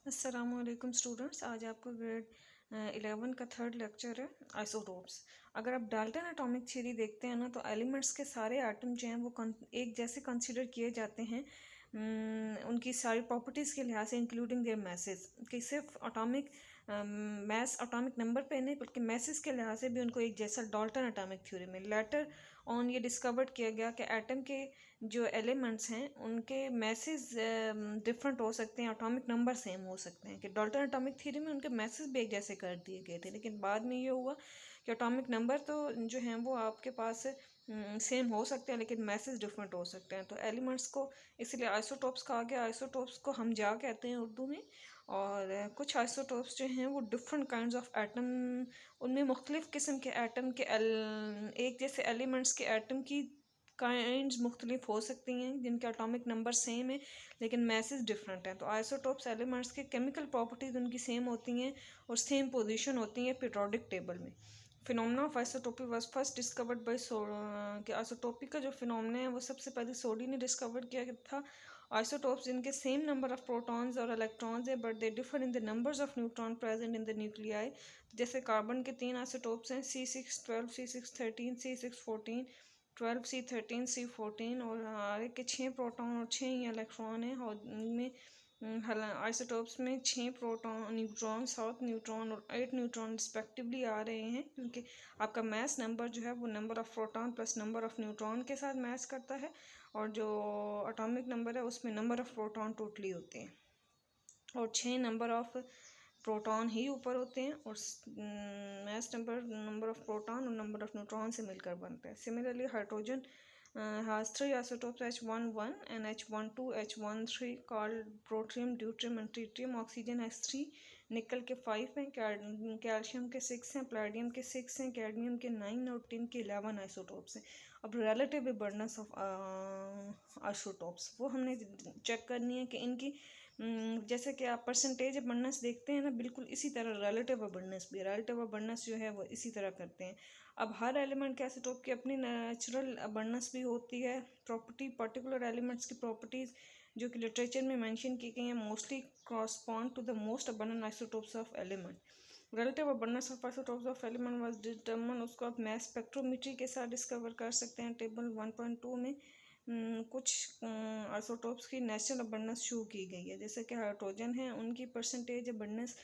अस्सलामुअलैकुम स्टूडेंट्स। आज आपका ग्रेड 11 का थर्ड लेक्चर है आइसोटोप्स। अगर आप डाल्टन एटॉमिक थ्योरी देखते हैं ना, तो एलिमेंट्स के सारे एटम जो हैं वो एक जैसे कंसीडर किए जाते हैं उनकी सारी प्रॉपर्टीज़ के लिहाज से, इंक्लूडिंग देयर मैसेज। कि सिर्फ एटॉमिक मैस एटॉमिक नंबर पे नहीं, बल्कि मैसेज के लिहाज से भी उनको एक जैसा डाल्टन एटॉमिक थ्योरी में लेटर ऑन ये डिस्कवर्ड किया गया कि एटम के जो एलिमेंट्स हैं उनके मैसेज डिफरेंट हो सकते हैं, एटॉमिक नंबर सेम हो सकते हैं। कि डाल्टन एटॉमिक थ्योरी में उनके मैसेज भी एक जैसे कर दिए गए थे, लेकिन बाद में ये हुआ कि एटॉमिक नंबर तो जो हैं वो आपके पास सेम हो सकते हैं, लेकिन मैसेज डिफरेंट हो सकते हैं। तो एलिमेंट्स को इसलिए आइसोटोप्स कहा गया। आइसोटोप्स को हम जा कहते हैं उर्दू में। और कुछ आइसोटोप्स जो हैं वो डिफरेंट काइंड्स ऑफ एटम, उनमें मुख्तलिफ़ किस्म के एटम के एक जैसे एलिमेंट्स के एटम की काइंड्स मुख्तलिफ हो सकती हैं, जिनके एटॉमिक नंबर सेम है लेकिन मैसेज डिफरेंट हैं। तो आइसोटोप्स एलिमेंट्स के केमिकल प्रॉपर्टीज़ उनकी सेम होती हैं और सेम पोजीशन होती हैं पीरियोडिक टेबल में। Phenomena of isotopy was first discovered by कि आइसोटोपी का जो फिनोमेना है वो सबसे पहले सोडी ने डिस्कवर किया था। आइसोटोप्स जिनके सेम नंबर ऑफ प्रोटॉन्स और इलेक्ट्रॉन्स है, but they differ in the numbers of neutron present in the nuclei. जैसे कार्बन के 3 आइसोटोप्स हैं, C612, C613, C614, 12, C13, C14, और हर एक के 6 प्रोटॉन और 6 ही इलेक्ट्रॉन हैं। और इनमें आइसोटोप्स में 6 प्रोटॉन न्यूट्रॉन, 7 न्यूट्रॉन और 8 न्यूट्रॉन रिस्पेक्टिवली आ रहे हैं, क्योंकि आपका मैस नंबर जो है वो number of proton plus number of neutron के साथ मैच करता है, और जो एटॉमिक नंबर है उसमें नंबर ऑफ प्रोटॉन टोटली होते हैं और 6 नंबर ऑफ प्रोटॉन ही ऊपर होते हैं, और मैस नंबर ऑफ प्रोटॉन और नंबर ऑफ न्यूट्रॉन से मिलकर बनते हैं। Similarly hydrogen has 3 isotopes, H11 and H12, H13, called protium, deuterium and tritium. Oxygen has 3, निकल के 5 हैं, कैल्शियम के 6 हैं, प्लेडियम के 6 हैं, कैडमियम के 9 और टिन के 11 आइसोटोप्स हैं। अब रिलेटिव अबंडेंस ऑफ आइसोटोप्स वो हमने चेक करनी है कि इनकी जैसे कि आप परसेंटेज अबंडेंस देखते हैं ना, बिल्कुल इसी तरह रिलेटिव अबंडेंस भी, रिलेटिव अबंडेंस जो है वो इसी तरह करते हैं। अब हर एलिमेंट के आइसोटोप की अपनी नेचुरल अबंडेंस भी होती है। प्रॉपर्टी पर्टिकुलर एलिमेंट्स की प्रॉपर्टीज़ जो कि लिटरेचर में मेंशन की गई हैं mostly correspond to the most abundant isotopes of element. Relative abundance of isotopes of element was determine, उसको आप मैस स्पेक्ट्रोमीट्री के साथ डिस्कवर कर सकते हैं। टेबल 1.2 में कुछ आइसोटोप्स की नेचुरल अबंडेंस शो की गई है। जैसे कि हाइड्रोजन है, उनकी परसेंटेज अबंडेंस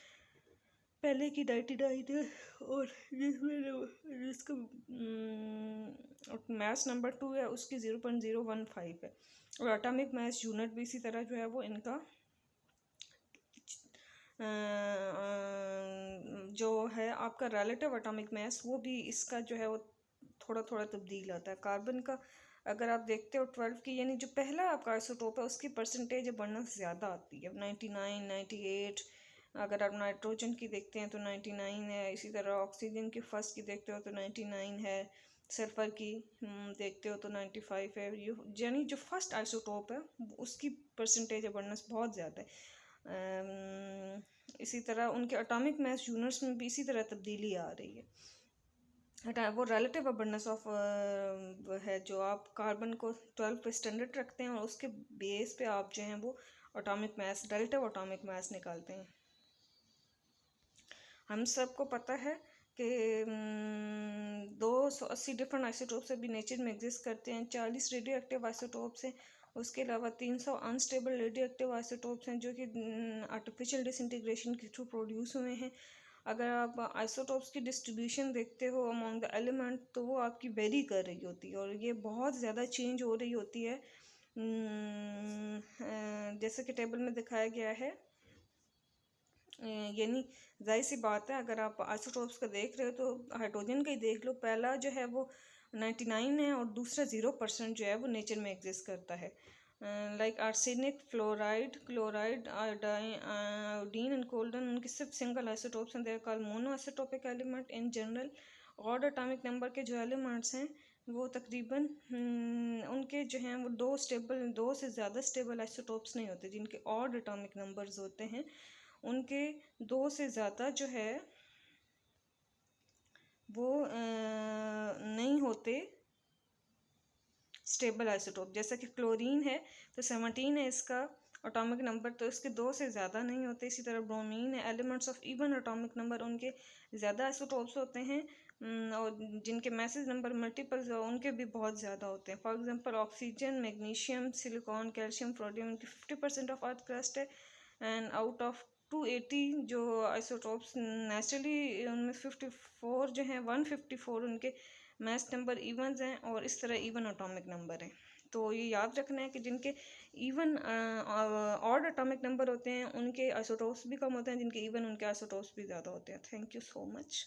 पहले की 99 है, और जिसका मैस नंबर 2 है उसकी 0.015 है। और एटॉमिक मैस यूनिट भी इसी तरह जो है वो इनका जो है आपका रिलेटिव एटॉमिक मैस, वो भी इसका जो है वो थोड़ा थोड़ा तब्दील आता है। कार्बन का अगर आप देखते हो 12 की, यानी जो पहला आपका आइसोटोप है उसकी परसेंटेज अबंडेंस ज़्यादा आती है, 99, 98। अगर आप नाइट्रोजन की देखते हैं तो 99 है। इसी तरह ऑक्सीजन की फर्स्ट की देखते हो तो 99 है। सल्फर की देखते हो तो 95 है। यानी जो फर्स्ट आइसोटोप है उसकी परसेंटेज अबंडेंस बहुत ज़्यादा है। इसी तरह उनके एटॉमिक मैस यूनिट्स में भी इसी तरह तब्दीली आ रही है। वो रिलेटिव अबंडेंस ऑफ है, जो आप कार्बन को 12 पे स्टैंडर्ड रखते हैं और उसके बेस पे आप जो हैं वो atomic mass, relative atomic mass निकालते हैं। हम सबको पता है कि 280 डिफरेंट आइसोटोप्स अभी नेचर में एग्जिस्ट करते हैं। 40 रेडियो एक्टिव आइसोटोप्स हैं। उसके अलावा 300 अनस्टेबल रेडियो एक्टिव आइसोटोप्स हैं जो कि आर्टिफिशियल डिसइंटीग्रेशन के थ्रू प्रोड्यूस हुए हैं। अगर आप आइसोटोप्स की डिस्ट्रीब्यूशन देखते हो अमॉन्ग द एलिमेंट, तो वो आपकी वेरी कर रही होती है और ये बहुत ज़्यादा चेंज हो रही होती है। जैसे कि टेबल में दिखाया गया है, यानी जाहिर सी बात है अगर आप आइसोटोप्स का देख रहे हो तो हाइड्रोजन का ही देख लो। पहला जो है वो 99 है और दूसरा 0% जो है वो नेचर में एग्जिस्ट करता है। Like arsenic, fluoride, chloride, iodine and कोल्डन, उनके सिर्फ सिंगल आइसोटोप्स हैं। They are called mono isotopic element in general. Odd atomic number के जो एलिमेंट्स हैं वो तकरीबन उनके जो हैं वो दो से ज़्यादा स्टेबल आइसोटोप्स नहीं होते। जिनके ऑड एटॉमिक नंबर्स होते हैं उनके 2 से ज़्यादा जो है वो नहीं होते स्टेबल आइसोटोप। जैसा कि क्लोरीन है तो 17 है इसका एटॉमिक नंबर तो इसके 2 से ज़्यादा नहीं होते। इसी तरह ब्रोमीन है, elements of even atomic number उनके ज़्यादा आइसोटोप्स होते हैं, और जिनके मैसेज नंबर मल्टीपल्स उनके भी बहुत ज़्यादा होते हैं। For example oxygen, magnesium, silicon, calcium, sodium, इनकी 50% ऑफ अर्थ क्रस्ट है। एंड आउट ऑफ 280 जो आइसोटोप्स नेचुरली, उनमें 54 जो हैं, 154 उनके मैच नंबर इवन्स हैं, और इस तरह इवन एटॉमिक नंबर हैं। तो ये याद रखना है कि जिनके इवन ऑड एटॉमिक नंबर होते हैं उनके आइसोटोप्स भी कम होते हैं, जिनके इवन उनके आइसोटोप्स भी ज़्यादा होते हैं। Thank you so much.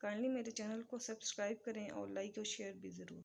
Kindly मेरे चैनल को सब्सक्राइब करें और लाइक और शेयर भी ज़रूर